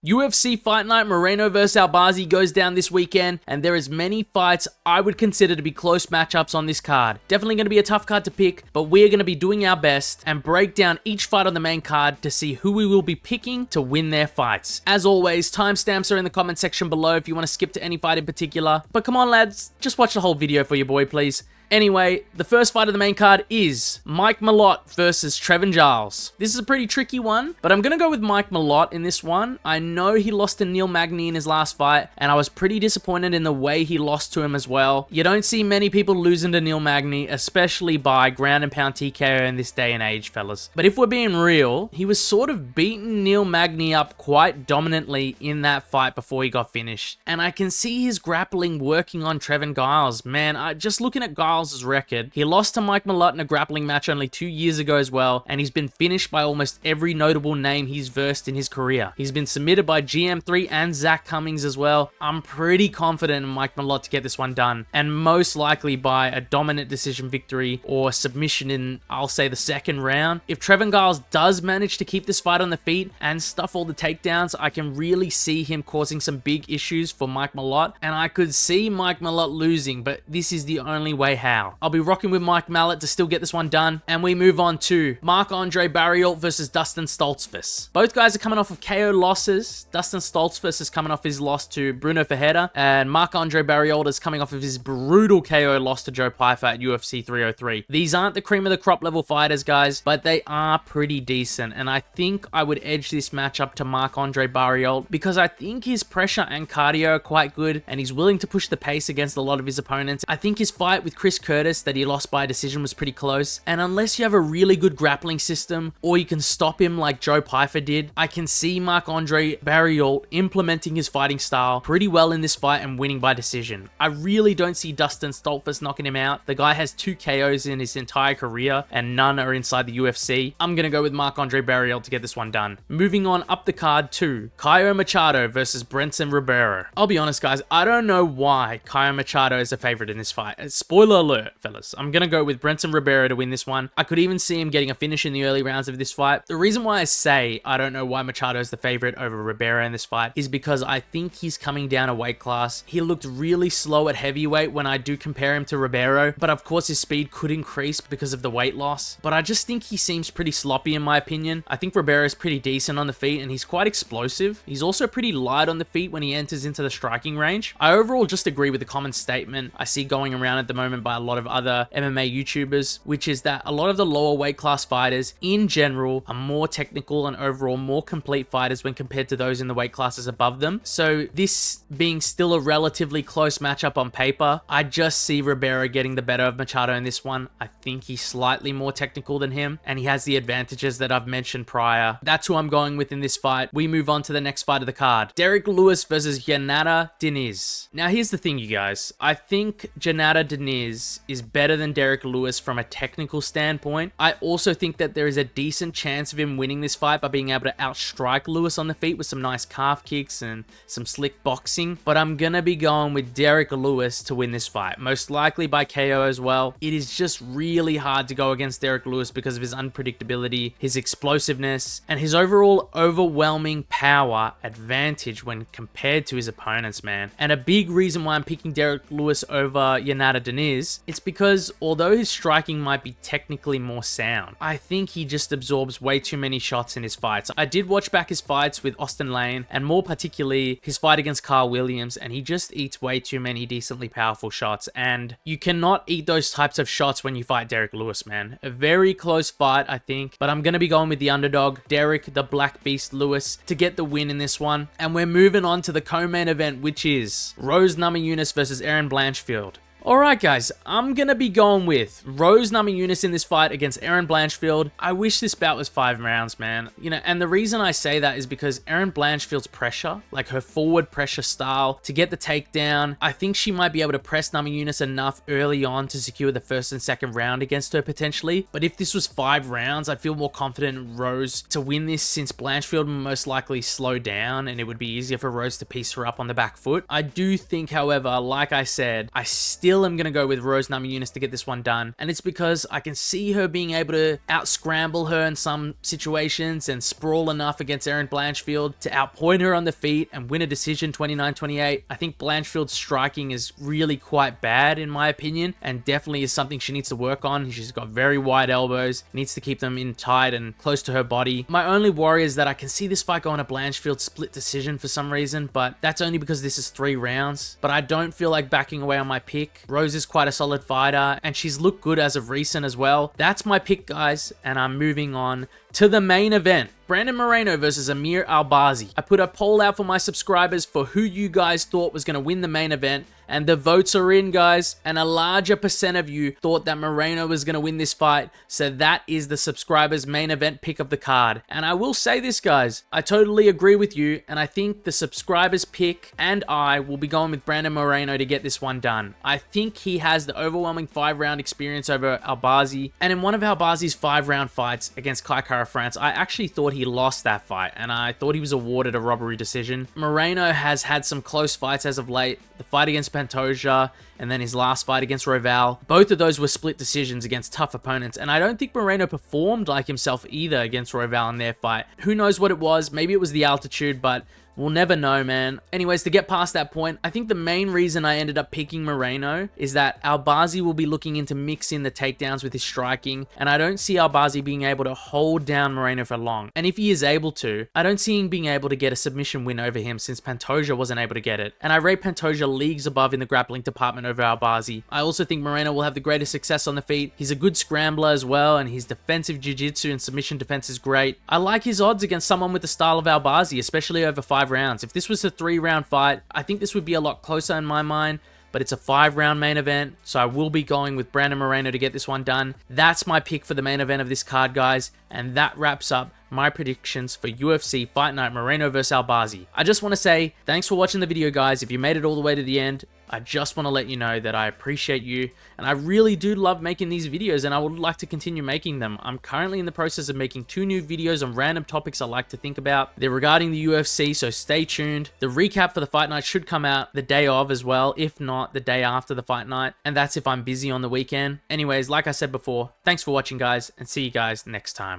UFC Fight Night Moreno vs Albazi goes down this weekend, and there is many fights I would consider to be close matchups on this card. Definitely going to be a tough card to pick, but we're going to be doing our best and break down each fight on the main card to see who we will be picking to win their fights. As always, timestamps are in the comment section below if you want to skip to any fight in particular. But come on lads, just watch the whole video for your boy please. Anyway, the first fight of the main card is Malott versus Trevin Giles. This is a pretty tricky one, but I'm going to go with Malott in this one. I know he lost to Neil Magny in his last fight, and I was pretty disappointed in the way he lost to him as well. You don't see many people losing to Neil Magny, especially by ground and pound TKO in this day and age, fellas. But if we're being real, he was sort of beating Neil Magny up quite dominantly in that fight before he got finished. And I can see his grappling working on Trevin Giles. Man, just looking at Giles' record, he lost to Malott in a grappling match only 2 years ago as well, and he's been finished by almost every notable name he's versed in his career. He's been submitted by GM3 and Zach Cummings as well. I'm pretty confident in Malott to get this one done, and most likely by a dominant decision victory or submission in, I'll say, the second round. If Trevin Giles does manage to keep this fight on the feet and stuff all the takedowns, I can really see him causing some big issues for Malott, and I could see Malott losing, but this is the only way how. I'll be rocking with Malott to still get this one done, and we move on to Marc-Andre Barriault versus Dustin Stoltzfus. Both guys are coming off of KO losses. Dustin Stoltzfus is coming off his loss to Bruno Ferreira, and Marc-Andre Barriault is coming off of his brutal KO loss to Joe Pyfer at UFC 303. These aren't the cream of the crop level fighters, guys, but they are pretty decent, and I think I would edge this matchup to Marc-Andre Barriault because I think his pressure and cardio are quite good, and he's willing to push the pace against a lot of his opponents. I think his fight with Chris Curtis that he lost by decision was pretty close, and unless you have a really good grappling system or you can stop him like Joe Pyfer did, I can see Marc-Andre Barriault implementing his fighting style pretty well in this fight and winning by decision. I really don't see Dustin Stoltzfus knocking him out. The guy has 2 KOs in his entire career and none are inside the UFC. I'm gonna go with Marc-Andre Barriault to get this one done. Moving on up the card to Caio Machado versus Brendson Ribeiro. I'll be honest guys, I don't know why Caio Machado is a favorite in this fight. Spoiler alert, fellas. I'm gonna go with Brendson Ribeiro to win this one. I could even see him getting a finish in the early rounds of this fight. The reason why I say I don't know why Machado is the favorite over Ribeiro in this fight is because I think he's coming down a weight class. He looked really slow at heavyweight when I do compare him to Ribeiro, but of course his speed could increase because of the weight loss. But I just think he seems pretty sloppy in my opinion. I think Ribeiro is pretty decent on the feet and he's quite explosive. He's also pretty light on the feet when he enters into the striking range. I overall just agree with the common statement I see going around at the moment by a lot of other MMA YouTubers, which is that a lot of the lower weight class fighters in general are more technical and overall more complete fighters when compared to those in the weight classes above them. So this being still a relatively close matchup on paper, I just see Ribeiro getting the better of Machado in this one. I think he's slightly more technical than him and he has the advantages that I've mentioned prior. That's who I'm going with in this fight. We move on to the next fight of the card. Derrick Lewis versus Jhonata Diniz. Now here's the thing you guys, I think Jhonata Diniz is better than Derrick Lewis from a technical standpoint. I also think that there is a decent chance of him winning this fight by being able to outstrike Lewis on the feet with some nice calf kicks and some slick boxing, but I'm gonna be going with Derrick Lewis to win this fight, most likely by KO as well. It is just really hard to go against Derrick Lewis because of his unpredictability, his explosiveness, and his overall overwhelming power advantage when compared to his opponents, man. And a big reason why I'm picking Derrick Lewis over Jhonata Diniz, it's because although his striking might be technically more sound, I think he just absorbs way too many shots in his fights. I did watch back his fights with Austin Lane, and more particularly his fight against Carl Williams, and he just eats way too many decently powerful shots, and you cannot eat those types of shots when you fight Derrick Lewis, man. A very close fight, I think, but I'm gonna be going with the underdog, Derrick the Black Beast Lewis, to get the win in this one. And we're moving on to the co-main event, which is Rose Namajunas versus Erin Blanchfield. Alright guys, I'm gonna be going with Rose Namajunas in this fight against Erin Blanchfield. I wish this bout was 5 rounds, man. You know, and the reason I say that is because Erin Blanchfield's pressure, like her forward pressure style to get the takedown, I think she might be able to press Namajunas enough early on to secure the first and second round against her potentially. But if this was 5 rounds, I'd feel more confident in Rose to win this since Blanchfield would most likely slow down and it would be easier for Rose to piece her up on the back foot. I do think, however, like I said, I still still am going to go with Rose Namajunas to get this one done. And it's because I can see her being able to out-scramble her in some situations and sprawl enough against Erin Blanchfield to outpoint her on the feet and win a decision 29-28. I think Blanchfield's striking is really quite bad in my opinion, and definitely is something she needs to work on. She's got very wide elbows, needs to keep them in tight and close to her body. My only worry is that I can see this fight going to Blanchfield split decision for some reason, but that's only because this is 3 rounds. But I don't feel like backing away on my pick. Rose is quite a solid fighter, and she's looked good as of recent as well. That's my pick, guys, and I'm moving on to the main event. Brandon Moreno versus Amir Albazi. I put a poll out for my subscribers for who you guys thought was going to win the main event, and the votes are in, guys, and a larger percent of you thought that Moreno was going to win this fight, so that is the subscribers' main event pick of the card. And I will say this, guys, I totally agree with you, and I think the subscribers' pick and I will be going with Brandon Moreno to get this one done. I think he has the overwhelming 5-round experience over Albazi, and in one of Albazi's 5-round fights against Caio France, I actually thought he lost that fight, and I thought he was awarded a robbery decision. Moreno has had some close fights as of late. The fight against Pantoja, and then his last fight against Roval. Both of those were split decisions against tough opponents, and I don't think Moreno performed like himself either against Roval in their fight. Who knows what it was? Maybe it was the altitude, but we'll never know, man. Anyways, to get past that point, I think the main reason I ended up picking Moreno is that Albazi will be looking into mixing the takedowns with his striking, and I don't see Albazi being able to hold down Moreno for long. And if he is able to, I don't see him being able to get a submission win over him since Pantoja wasn't able to get it. And I rate Pantoja leagues above in the grappling department over Albazi. I also think Moreno will have the greatest success on the feet. He's a good scrambler as well, and his defensive jiu-jitsu and submission defense is great. I like his odds against someone with the style of Albazi, especially over 5 rounds. If this was a 3-round fight, I think this would be a lot closer in my mind, but it's a 5-round main event, so I will be going with Brandon Moreno to get this one done. That's my pick for the main event of this card, guys, and that wraps up my predictions for UFC Fight Night Moreno vs Albazi. I just want to say thanks for watching the video, guys. If you made it all the way to the end, I just want to let you know that I appreciate you, and I really do love making these videos, and I would like to continue making them. I'm currently in the process of making 2 new videos on random topics I like to think about. They're regarding the UFC, so stay tuned. The recap for the fight night should come out the day of as well, if not the day after the fight night, and that's if I'm busy on the weekend. Anyways, like I said before, thanks for watching, guys, and see you guys next time.